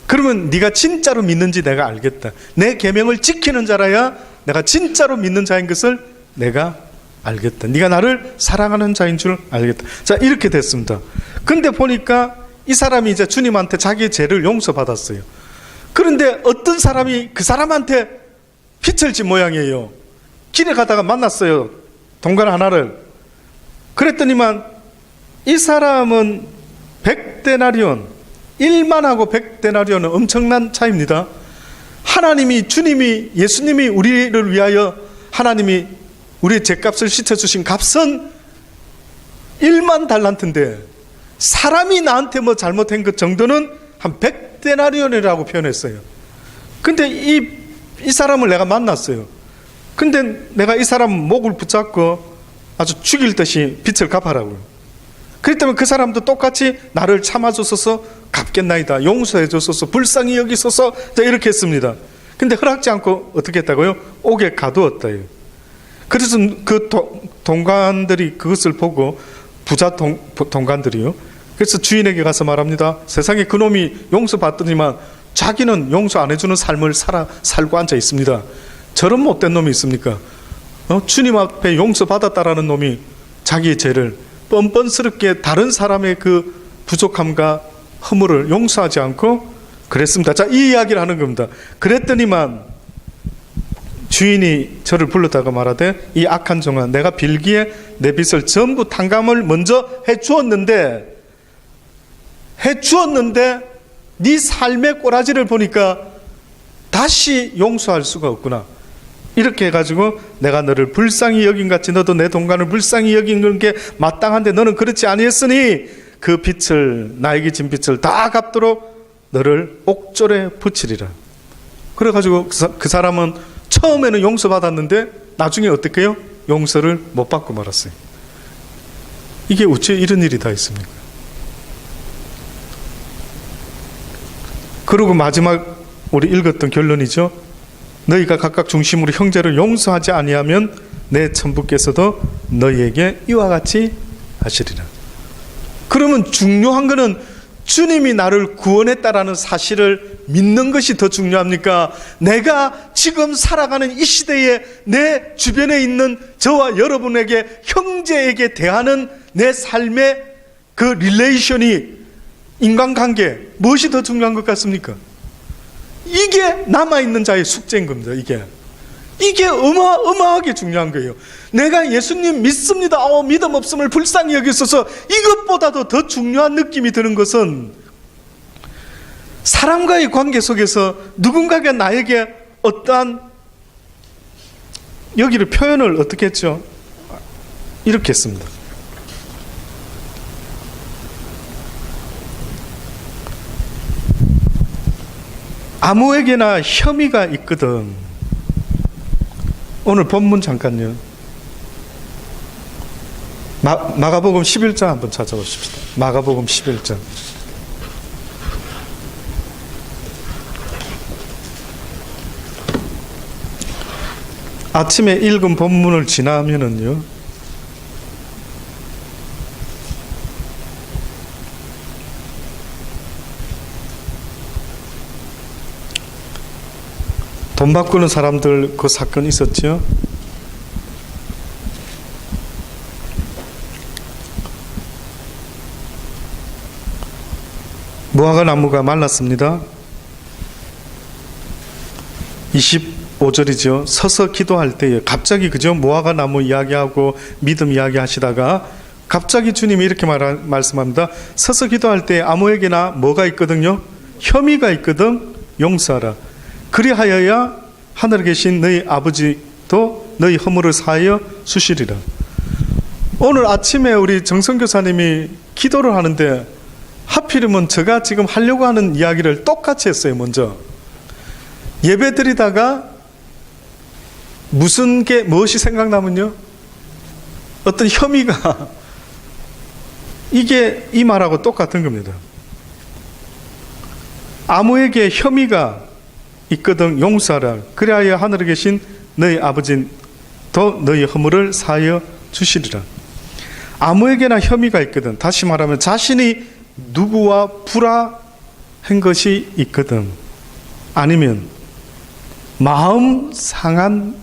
그러면 네가 진짜로 믿는지 내가 알겠다. 내 계명을 지키는 자라야 내가 진짜로 믿는 자인 것을 내가 알겠다. 네가 나를 사랑하는 자인 줄 알겠다. 자, 이렇게 됐습니다. 근데 보니까 이 사람이 이제 주님한테 자기의 죄를 용서받았어요. 그런데 어떤 사람이 그 사람한테 빚을 진 모양이에요. 길에 가다가 만났어요. 동관 하나를. 그랬더니만 이 사람은 100데나리온, 1만하고 100데나리온은 엄청난 차이입니다. 하나님이, 주님이, 예수님이 우리를 위하여 하나님이 우리의 죄값을 씻어주신 값은 1만 달란트인데 사람이 나한테 뭐 잘못한 것 정도는 한 100데나리온이라고 표현했어요. 근데 이 사람을 내가 만났어요. 근데 내가 이 사람 목을 붙잡고 아주 죽일 듯이 빚을 갚아라고요. 그랬다면 그 사람도 똑같이 나를 참아주소서, 갚겠나이다, 용서해주소서, 불쌍히 여기소서, 이렇게 했습니다. 근데 허락지 않고 어떻게 했다고요? 옥에 가두었다요. 그래서 그 동관들이 그것을 보고, 부자 동관들이요, 그래서 주인에게 가서 말합니다. 세상에 그놈이 용서받더니만 자기는 용서 안 해주는 삶을 살고 앉아 있습니다. 저런 못된 놈이 있습니까? 주님 앞에 용서받았다라는 놈이 자기의 죄를 뻔뻔스럽게 다른 사람의 그 부족함과 허물을 용서하지 않고 그랬습니다. 자, 이 이야기를 하는 겁니다. 그랬더니만 주인이 저를 불렀다가 말하되 이 악한 종아, 내가 빌기에 내 빚을 전부 탕감을 먼저 해주었는데 네 삶의 꼬라지를 보니까 다시 용서할 수가 없구나. 이렇게 해가지고 내가 너를 불쌍히 여긴같이 너도 내 동간을 불쌍히 여기는 게 마땅한데 너는 그렇지 아니했으니 그 빚을, 나에게 진 빚을 다 갚도록 너를 옥졸에 붙이리라. 그래가지고 그 사람은 처음에는 용서받았는데 나중에 어떻게 해요? 용서를 못 받고 말았어요. 이게 어째 이런 일이 다 있습니까? 그리고 마지막 우리 읽었던 결론이죠. 너희가 각각 중심으로 형제를 용서하지 아니하면 내 천부께서도 너희에게 이와 같이 하시리라. 그러면 중요한 것은 주님이 나를 구원했다라는 사실을 믿는 것이 더 중요합니까? 내가 지금 살아가는 이 시대에 내 주변에 있는 저와 여러분에게, 형제에게 대하는 내 삶의 그 릴레이션이, 인간관계, 무엇이 더 중요한 것 같습니까? 이게 남아있는 자의 숙제인 겁니다. 이게 어마어마하게 중요한 거예요. 내가 예수님 믿습니다. 믿음 없음을 불쌍히 여기소서. 이것보다도 더 중요한 느낌이 드는 것은 사람과의 관계 속에서 누군가가 나에게 어떠한, 여기를 표현을 어떻게 했죠? 이렇게 했습니다. 아무에게나 혐의가 있거든. 오늘 본문 잠깐요. 마가복음 11장 한번 찾아보십시다. 마가복음 11장. 아침에 읽은 본문을 지나면은요, 돈 바꾸는 사람들 그 사건 있었죠. 무화과 나무가 말랐습니다. 25절이죠. 서서 기도할 때에 갑자기, 그죠? 무화과 나무 이야기하고 믿음 이야기 하시다가 갑자기 주님이 이렇게 말씀합니다. 서서 기도할 때 아무에게나 뭐가 있거든요? 혐의가 있거든 용서하라. 그리하여야 하늘에 계신 너희 아버지도 너희 허물을 사하여 주시리라. 오늘 아침에 우리 정성교사님이 기도를 하는데 하필이면 제가 지금 하려고 하는 이야기를 똑같이 했어요. 먼저 예배 드리다가 무엇이 생각나면요, 어떤 혐의가 이게 이 말하고 똑같은 겁니다. 아무에게 혐의가 있거든 용서하라. 그리하여 하늘에 계신 너희 아버지도 너희 허물을 사하여 주시리라. 아무에게나 혐의가 있거든. 다시 말하면 자신이 누구와 불화한 것이 있거든, 아니면 마음 상한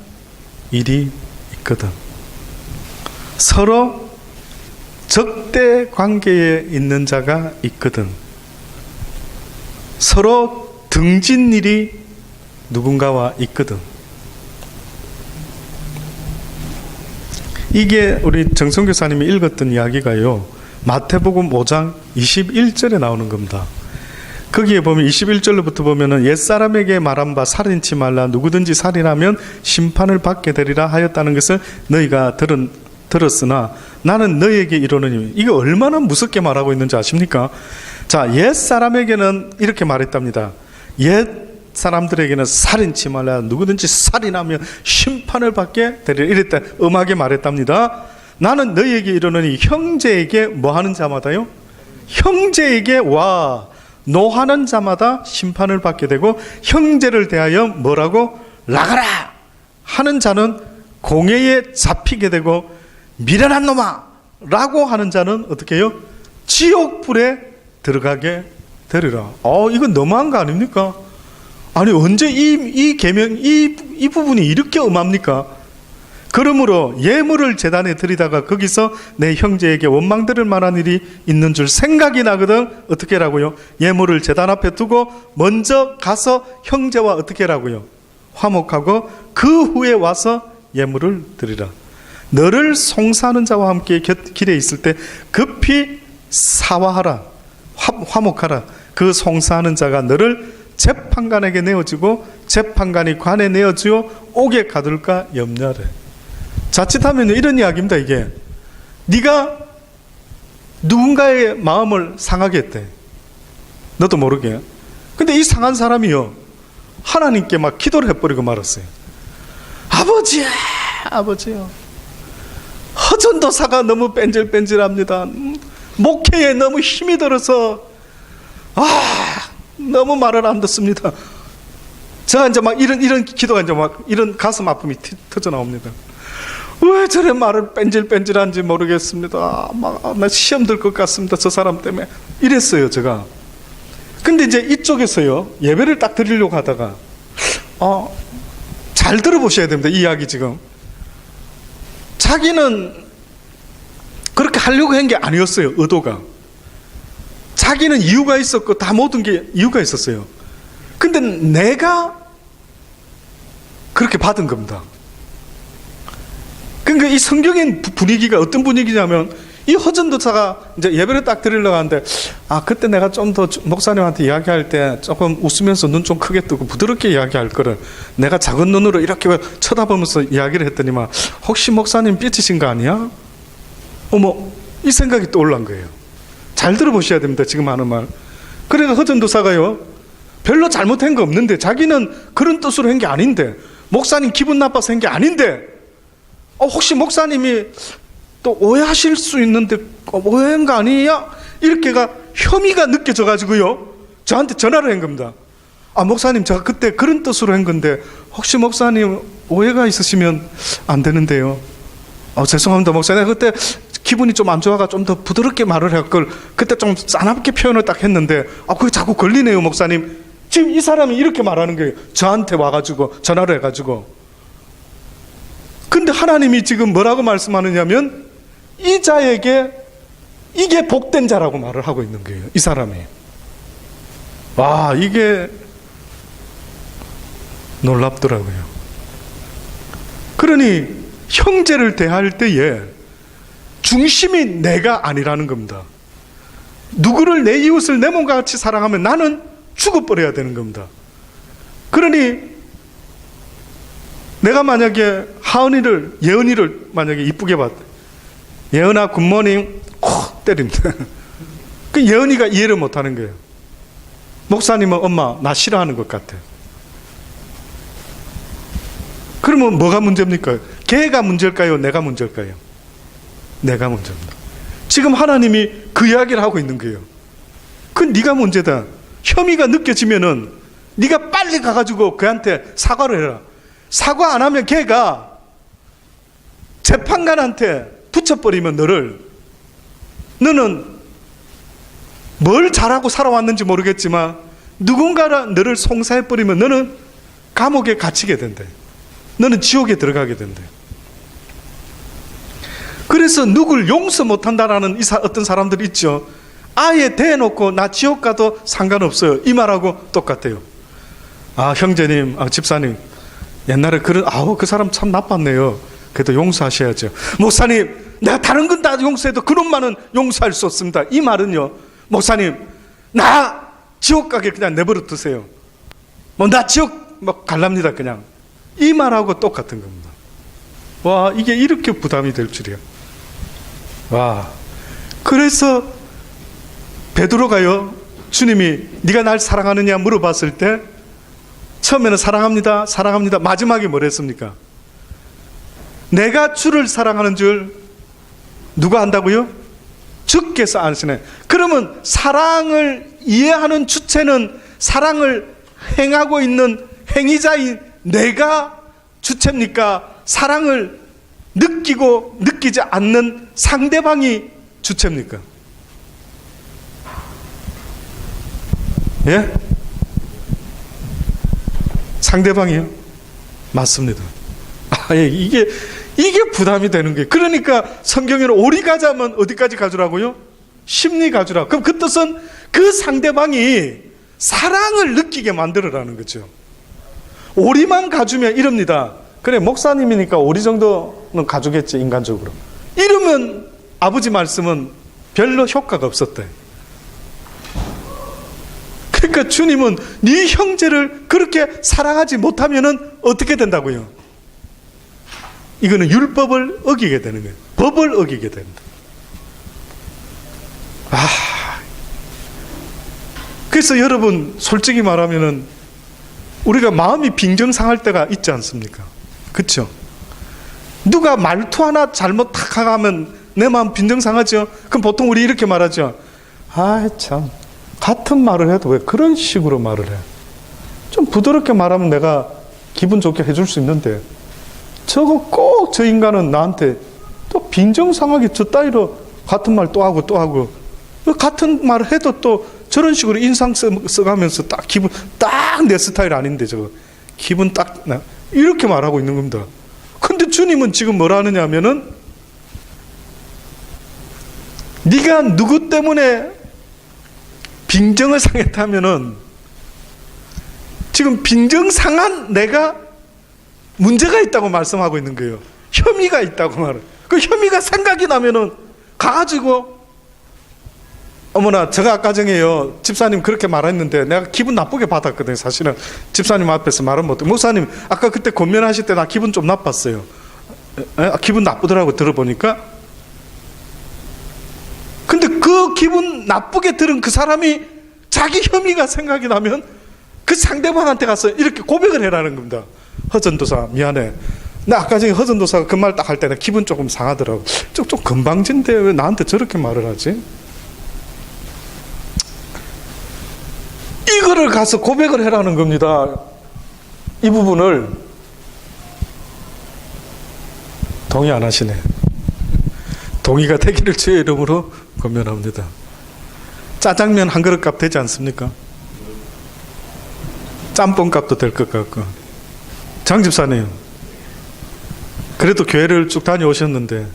일이 있거든, 서로 적대 관계에 있는 자가 있거든, 서로 등진 일이 누군가와 있거든. 이게 우리 정성교사님이 읽었던 이야기가요, 마태복음 5장 21절에 나오는 겁니다. 거기에 보면 21절로부터 보면은 옛사람에게 말한 바 살인치 말라, 누구든지 살인하면 심판을 받게 되리라 하였다는 것을 너희가 들었으나 나는 너희에게 이르노니. 이게 얼마나 무섭게 말하고 있는지 아십니까? 자, 옛사람에게는 이렇게 말했답니다. 옛 사람들에게는 살인치 말라, 누구든지 살인하면 심판을 받게 되리라, 이랬다, 엄하게 말했답니다. 나는 너희에게 이르노니 형제에게 뭐 하는 자마다요? 형제에게 노하는 자마다 심판을 받게 되고, 형제를 대하여 뭐라고? 나가라 하는 자는 공회에 잡히게 되고, 미련한 놈아 라고 하는 자는 어떻게 해요? 지옥불에 들어가게 되리라. 이건 너무한 거 아닙니까? 아니 언제 이 계명 이 부분이 이렇게 엄합니까? 그러므로 예물을 제단에 드리다가 거기서 내 형제에게 원망 들을 만한 일이 있는 줄 생각이 나거든. 어떻게 하라고요? 예물을 제단 앞에 두고 먼저 가서 형제와 어떻게 하라고요? 화목하고 그 후에 와서 예물을 드리라. 너를 송사하는 자와 함께 길에 있을 때 급히 사화하라. 화목하라. 그 송사하는 자가 너를 재판관에게 내어주고 재판관이 관에 내어주어 옥에 가둘까 염려하래. 자칫하면 이런 이야기입니다. 이게 네가 누군가의 마음을 상하게 했대. 너도 모르게. 근데 이 상한 사람이요 하나님께 막 기도를 해버리고 말았어요. 아버지요, 허전도사가 너무 뺀질뺀질합니다. 목회에 너무 힘이 들어서 너무 말을 안 듣습니다. 제가 이제 막 이런 기도가 이제 막 이런 가슴 아픔이 터져 나옵니다. 왜 저래 말을 뺀질뺀질한지 모르겠습니다. 나 시험 들 것 같습니다. 저 사람 때문에 이랬어요, 제가. 근데 이제 이쪽에서요 예배를 딱 드리려고 하다가 잘 들어보셔야 됩니다. 이 이야기 지금 자기는 그렇게 하려고 한 게 아니었어요. 의도가. 자기는 이유가 있었고 다 모든 게 이유가 있었어요. 근데 내가 그렇게 받은 겁니다. 그러니까 이 성경의 분위기가 어떤 분위기냐면 이 허전도사가 이제 예배를 딱 드리려고 하는데 그때 내가 좀 더 목사님한테 이야기할 때 조금 웃으면서 눈 좀 크게 뜨고 부드럽게 이야기할 거를 내가 작은 눈으로 이렇게 쳐다보면서 이야기를 했더니만 혹시 목사님 삐치신 거 아니야? 어머, 이 생각이 떠올란 거예요. 잘 들어보셔야 됩니다. 지금 하는 말. 그러니까 허전도사가요 별로 잘못한 거 없는데 자기는 그런 뜻으로 한 게 아닌데 목사님 기분 나빠서 한 게 아닌데 혹시 목사님이 또 오해하실 수 있는데 오해한 거 아니야? 이렇게가 혐의가 느껴져 가지고요 저한테 전화를 한 겁니다. 목사님 제가 그때 그런 뜻으로 한 건데 혹시 목사님 오해가 있으시면 안 되는데요. 죄송합니다 목사님. 그때 기분이 좀 안 좋아가 좀 더 부드럽게 말을 할 걸 그때 좀 싸납게 표현을 딱 했는데 그게 자꾸 걸리네요 목사님. 지금 이 사람이 이렇게 말하는 거예요. 저한테 와가지고 전화를 해가지고. 근데 하나님이 지금 뭐라고 말씀하느냐면 이 자에게 이게 복된 자라고 말을 하고 있는 거예요. 이 사람이. 이게 놀랍더라고요. 그러니 형제를 대할 때에 중심이 내가 아니라는 겁니다. 누구를 내 이웃을 내 몸과 같이 사랑하면 나는 죽어버려야 되는 겁니다. 그러니 내가 만약에 예은이를 만약에 이쁘게 봤다. 예은아 굿모닝 때립니다. 그 예은이가 이해를 못하는 거예요. 목사님은 엄마 나 싫어하는 것 같아. 그러면 뭐가 문제입니까? 걔가 문제일까요? 내가 문제일까요? 내가 문제입니다. 지금 하나님이 그 이야기를 하고 있는 거예요. 그건 네가 문제다. 혐의가 느껴지면은 네가 빨리 가가지고 그한테 사과를 해라. 사과 안 하면 걔가 재판관한테 붙여버리면 너는 뭘 잘하고 살아왔는지 모르겠지만 누군가가 너를 송사해버리면 너는 감옥에 갇히게 된대. 너는 지옥에 들어가게 된대. 그래서 누굴 용서 못한다라는 어떤 사람들이 있죠. 아예 대놓고 나 지옥 가도 상관없어요. 이 말하고 똑같아요. 형제님, 집사님, 옛날에 그 사람 참 나빴네요. 그래도 용서하셔야죠. 목사님, 내가 다른 건 다 용서해도 그놈만은 용서할 수 없습니다. 이 말은요, 목사님, 나 지옥 가게 그냥 내버려 두세요. 나 지옥 갈랍니다 그냥. 이 말하고 똑같은 겁니다. 이게 이렇게 부담이 될 줄이야. 그래서 베드로가요, 주님이 네가 날 사랑하느냐 물어봤을 때 처음에는 사랑합니다, 사랑합니다. 마지막에 뭐랬습니까? 내가 주를 사랑하는 줄 누가 안다고요? 주께서 아시네. 그러면 사랑을 이해하는 주체는 사랑을 행하고 있는 행위자인 내가 주체입니까? 사랑을 느끼고 느끼지 않는 상대방이 주체입니까? 예? 상대방이요? 맞습니다. 이게 부담이 되는 거예요. 그러니까 성경에는 오리 가자면 어디까지 가주라고요? 심리 가주라. 그럼 그 뜻은 그 상대방이 사랑을 느끼게 만들어라는 거죠. 오리만 가주면 이럽니다. 그래, 목사님이니까 오리 정도는 가주겠지, 인간적으로. 이러면 아버지 말씀은 별로 효과가 없었대. 그러니까 주님은 네 형제를 그렇게 사랑하지 못하면은 어떻게 된다고요? 이거는 율법을 어기게 되는 거예요. 법을 어기게 됩니다. 그래서 여러분, 솔직히 말하면은 우리가 마음이 빈정상할 때가 있지 않습니까? 그렇죠? 누가 말투 하나 잘못 탁 하면 내 마음 빈정상하죠? 그럼 보통 우리 이렇게 말하죠. 참, 같은 말을 해도 왜 그런 식으로 말을 해? 좀 부드럽게 말하면 내가 기분 좋게 해줄 수 있는데, 저거 꼭 저 인간은 나한테 또 빈정상하게 저 따위로 같은 말 또 하고 또 하고, 같은 말을 해도 또 저런 식으로 인상 써가면서 딱 기분 딱 내 스타일 아닌데 저거 기분 딱 이렇게 말하고 있는 겁니다. 근데 주님은 지금 뭐라 하느냐 하면은, 네가 누구 때문에 빈정을 상했다면은 지금 빈정상한 내가 문제가 있다고 말씀하고 있는 거예요. 혐의가 있다고 말해요. 그 혐의가 생각이 나면은 가가지고, 어머나, 제가 아까 전에요, 집사님 그렇게 말했는데 내가 기분 나쁘게 받았거든요. 사실은 집사님 앞에서 말은 못해. 목사님 아까 그때 권면하실 때 나 기분 좀 나빴어요. 기분 나쁘더라고, 들어보니까. 근데 그 기분 나쁘게 들은 그 사람이 자기 혐의가 생각이 나면 그 상대방한테 가서 이렇게 고백을 해라는 겁니다. 허전도사 미안해, 나 아까 전에 허전도사가 그 말 딱 할 때 나 기분 조금 상하더라고. 좀 건방진데 왜 나한테 저렇게 말을 하지? 이거를 가서 고백을 해라는 겁니다. 이 부분을 동의 안 하시네. 동의가 되기를 주의 이름으로 권면합니다. 짜장면 한 그릇 값 되지 않습니까? 짬뽕 값도 될 것 같고. 장 집사님, 그래도 교회를 쭉 다녀오셨는데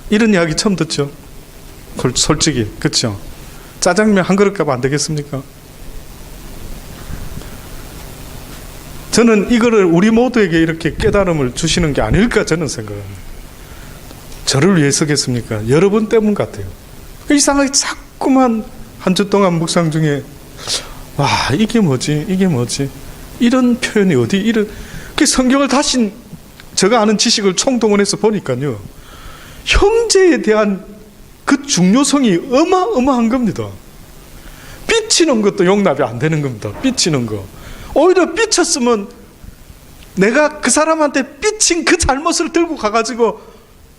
이런 이야기 처음 듣죠? 솔직히, 그렇죠? 짜장면 한 그릇 값 안 되겠습니까? 저는 이거를 우리 모두에게 이렇게 깨달음을 주시는 게 아닐까 저는 생각합니다. 저를 위해서겠습니까? 여러분 때문 같아요. 이상하게 자꾸만 한 주 동안 묵상 중에 이게 뭐지? 이런 표현이 어디 이런, 그 성경을 다시 제가 아는 지식을 총동원해서 보니까요, 형제에 대한 그 중요성이 어마어마한 겁니다. 삐치는 것도 용납이 안 되는 겁니다. 삐치는 거. 오히려 삐쳤으면 내가 그 사람한테 삐친 그 잘못을 들고 가가지고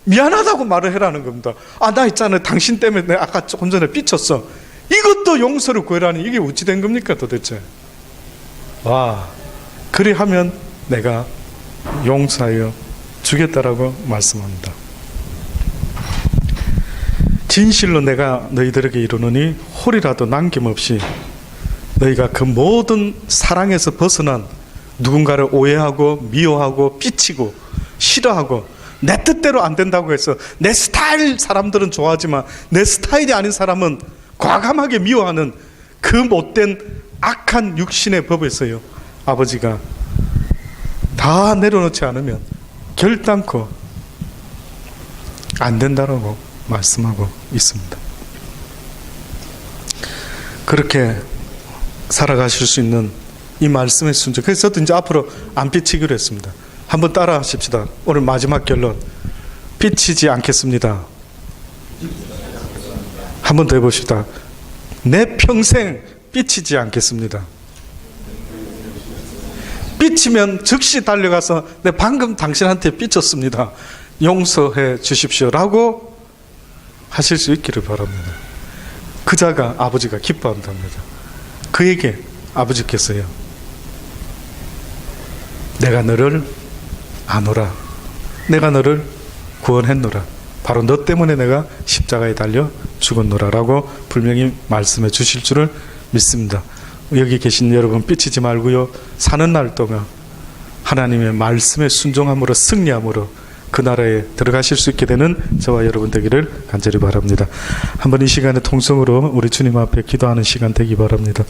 미안하다고 말을 해라는 겁니다. 나 있잖아요, 당신 때문에 내가 아까 조금 전에 삐쳤어. 이것도 용서를 구해라니, 이게 어찌 된 겁니까 도대체? 그리 하면 내가 용서하여 주겠다라고 말씀합니다. 진실로 내가 너희들에게 이르노니 홀이라도 남김없이 너희가 그 모든 사랑에서 벗어난, 누군가를 오해하고 미워하고 삐치고 싫어하고 내 뜻대로 안 된다고 해서 내 스타일 사람들은 좋아하지만 내 스타일이 아닌 사람은 과감하게 미워하는 그 못된 악한 육신의 법에서요, 아버지가 다 내려놓지 않으면 결단코 안 된다라고 말씀하고 있습니다. 그렇게 살아가실 수 있는 이 말씀의 순종. 그래서 저도 이제 앞으로 안 삐치기로 했습니다. 한번 따라 하십시다. 오늘 마지막 결론. 삐치지 않겠습니다. 한번 더 해봅시다. 내 평생 삐치지 않겠습니다. 삐치면 즉시 달려가서 내 방금 당신한테 삐쳤습니다, 용서해 주십시오 라고 하실 수 있기를 바랍니다. 그 자가 아버지가 기뻐한답니다. 그에게 아버지께서요, 내가 너를 아노라, 내가 너를 구원했노라, 바로 너 때문에 내가 십자가에 달려 죽었노라 라고 분명히 말씀해 주실 줄을 믿습니다. 여기 계신 여러분 삐치지 말고요. 사는 날 동안 하나님의 말씀에 순종함으로 승리함으로 그 나라에 들어가실 수 있게 되는 저와 여러분 되기를 간절히 바랍니다. 한번 이 시간에 통성으로 우리 주님 앞에 기도하는 시간 되기 바랍니다.